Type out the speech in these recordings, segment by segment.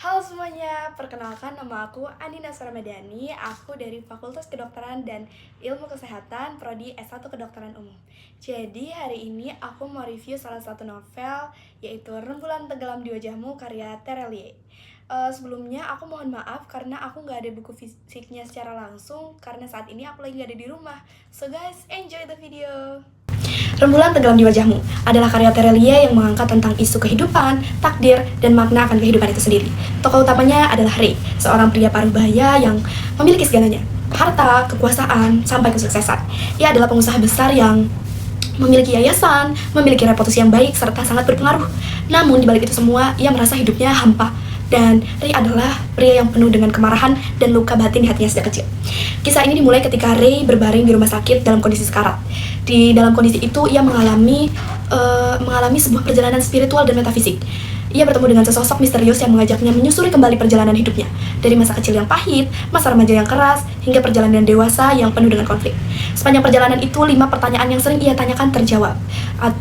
Halo semuanya, perkenalkan nama aku Andina Suramadani. Aku dari Fakultas Kedokteran dan Ilmu Kesehatan, Prodi S1 Kedokteran Umum. Jadi hari ini aku mau review salah satu novel, yaitu Rembulan Tenggelam di Wajahmu karya Terelie. Sebelumnya aku mohon maaf karena aku nggak ada buku fisiknya secara langsung, karena saat ini aku lagi nggak ada di rumah. So guys, enjoy the video! Rembulan Tenggelam di Wajahmu adalah karya Terelie yang mengangkat tentang isu kehidupan, takdir, dan makna akan kehidupan itu sendiri. Tokoh utamanya adalah Ray, seorang pria paruh baya yang memiliki segalanya, harta, kekuasaan, sampai kesuksesan. Ia adalah pengusaha besar yang memiliki yayasan, memiliki reputasi yang baik, serta sangat berpengaruh. Namun di balik itu semua, ia merasa hidupnya hampa. Dan Ray adalah pria yang penuh dengan kemarahan dan luka batin di hatinya sejak kecil. Kisah ini dimulai ketika Ray berbaring di rumah sakit dalam kondisi sekarat. Di dalam kondisi itu, ia mengalami sebuah perjalanan spiritual dan metafisik. Ia bertemu dengan sesosok misterius yang mengajaknya menyusuri kembali perjalanan hidupnya. Dari masa kecil yang pahit, masa remaja yang keras, hingga perjalanan dewasa yang penuh dengan konflik. Sepanjang perjalanan itu, 5 pertanyaan yang sering ia tanyakan terjawab.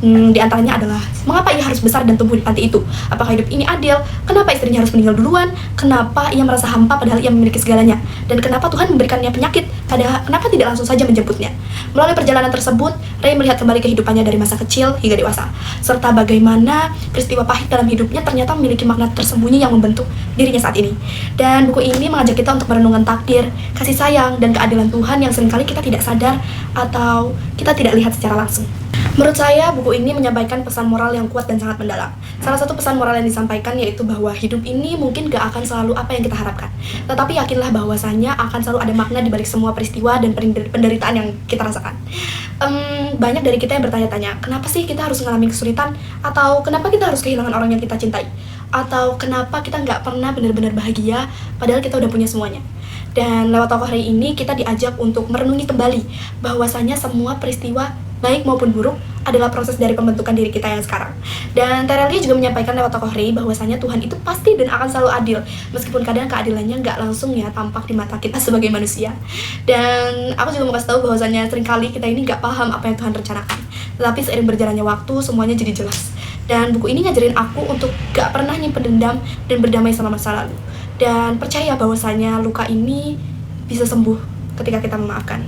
Di antaranya adalah, mengapa ia harus besar dan tumbuh di panti itu? Apakah hidup ini adil? Kenapa istrinya harus meninggal duluan? Kenapa ia merasa hampa padahal ia memiliki segalanya? Dan kenapa Tuhan memberikannya penyakit? Kenapa tidak langsung saja menjemputnya? Melalui perjalanan tersebut, Ray melihat kembali kehidupannya dari masa kecil hingga dewasa, serta bagaimana peristiwa pahit dalam hidupnya ternyata memiliki makna tersembunyi yang membentuk dirinya saat ini. Dan buku ini mengajak kita untuk merenungkan takdir, kasih sayang, dan keadilan Tuhan yang seringkali kita tidak sadar atau kita tidak lihat secara langsung. Menurut saya, buku ini menyampaikan pesan moral yang kuat dan sangat mendalam. Salah satu pesan moral yang disampaikan yaitu bahwa hidup ini mungkin gak akan selalu apa yang kita harapkan. Tetapi yakinlah bahwasanya akan selalu ada makna di balik semua peristiwa dan penderitaan yang kita rasakan. Banyak dari kita yang bertanya-tanya, kenapa sih kita harus mengalami kesulitan? Atau kenapa kita harus kehilangan orang yang kita cintai? Atau kenapa kita gak pernah benar-benar bahagia padahal kita udah punya semuanya? Dan lewat tokoh Ray ini kita diajak untuk merenungi kembali bahwasanya semua peristiwa baik maupun buruk adalah proses dari pembentukan diri kita yang sekarang. Dan Terelie juga menyampaikan lewat tokoh Ray bahwasanya Tuhan itu pasti dan akan selalu adil, meskipun kadang keadilannya nggak langsung ya tampak di mata kita sebagai manusia. Dan aku juga mau kasih tahu bahwasanya seringkali kita ini nggak paham apa yang Tuhan rencanakan, tetapi seiring berjalannya waktu semuanya jadi jelas. Dan buku ini ngajarin aku untuk gak pernah nyimpen dendam dan berdamai sama masa lalu. Dan percaya bahwasanya luka ini bisa sembuh ketika kita memaafkan.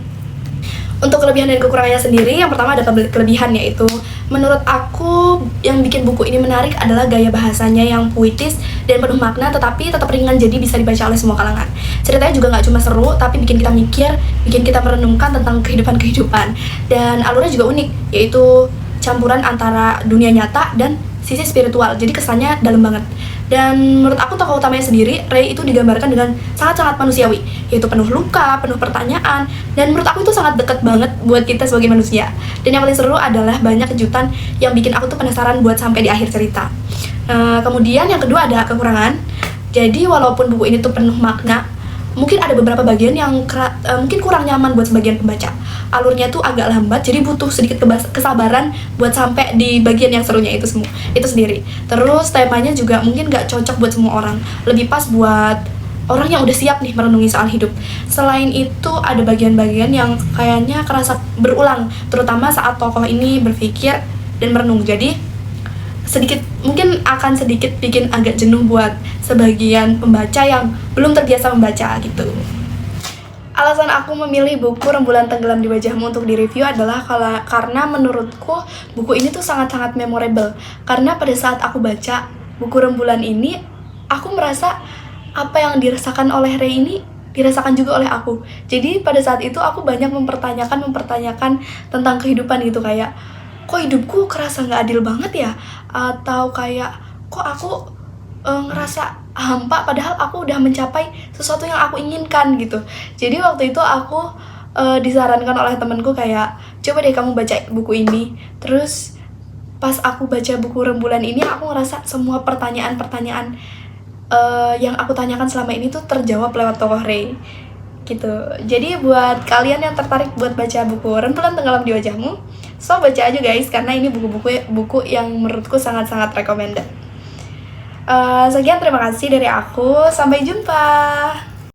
Untuk kelebihan dan kekurangannya sendiri, yang pertama ada kelebihan, yaitu menurut aku yang bikin buku ini menarik adalah gaya bahasanya yang puitis dan penuh makna, tetapi tetap ringan jadi bisa dibaca oleh semua kalangan. Ceritanya juga gak cuma seru, tapi bikin kita mikir, bikin kita merenungkan tentang kehidupan-kehidupan. Dan alurnya juga unik, yaitu campuran antara dunia nyata dan sisi spiritual, jadi kesannya dalam banget. Dan menurut aku tokoh utamanya sendiri, Ray itu digambarkan dengan sangat-sangat manusiawi, yaitu penuh luka, penuh pertanyaan, dan menurut aku itu sangat dekat banget buat kita sebagai manusia. Dan yang paling seru adalah banyak kejutan yang bikin aku tuh penasaran buat sampai di akhir cerita. Kemudian yang kedua ada kekurangan. Jadi walaupun buku ini tuh penuh makna, mungkin ada beberapa bagian yang mungkin kurang nyaman buat sebagian pembaca. Alurnya tuh agak lambat, jadi butuh sedikit kesabaran buat sampai di bagian yang serunya itu sendiri. Terus temanya juga mungkin gak cocok buat semua orang, lebih pas buat orang yang udah siap nih merenungi soal hidup. Selain itu ada bagian-bagian yang kayaknya kerasa berulang, terutama saat tokoh ini berpikir dan merenung. Jadi mungkin akan sedikit bikin agak jenuh buat sebagian pembaca yang belum terbiasa membaca gitu. Alasan aku memilih buku Rembulan Tenggelam di Wajahmu untuk direview adalah karena menurutku buku ini tuh sangat-sangat memorable. Karena pada saat aku baca buku Rembulan ini, aku merasa apa yang dirasakan oleh Ray ini dirasakan juga oleh aku. Jadi pada saat itu aku banyak mempertanyakan tentang kehidupan gitu, kayak kok hidupku kerasa gak adil banget ya? Atau kayak kok aku ngerasa hampa padahal aku udah mencapai sesuatu yang aku inginkan gitu. Jadi waktu itu aku disarankan oleh temanku kayak, coba deh kamu baca buku ini. Terus pas aku baca buku Rembulan ini, aku ngerasa semua pertanyaan-pertanyaan yang aku tanyakan selama ini tuh terjawab lewat tokoh Ray gitu. Jadi buat kalian yang tertarik buat baca buku Rembulan Tenggelam di Wajahmu, so baca aja guys, karena ini buku yang menurutku sangat-sangat recommended. Sekian, terima kasih dari aku. Sampai jumpa.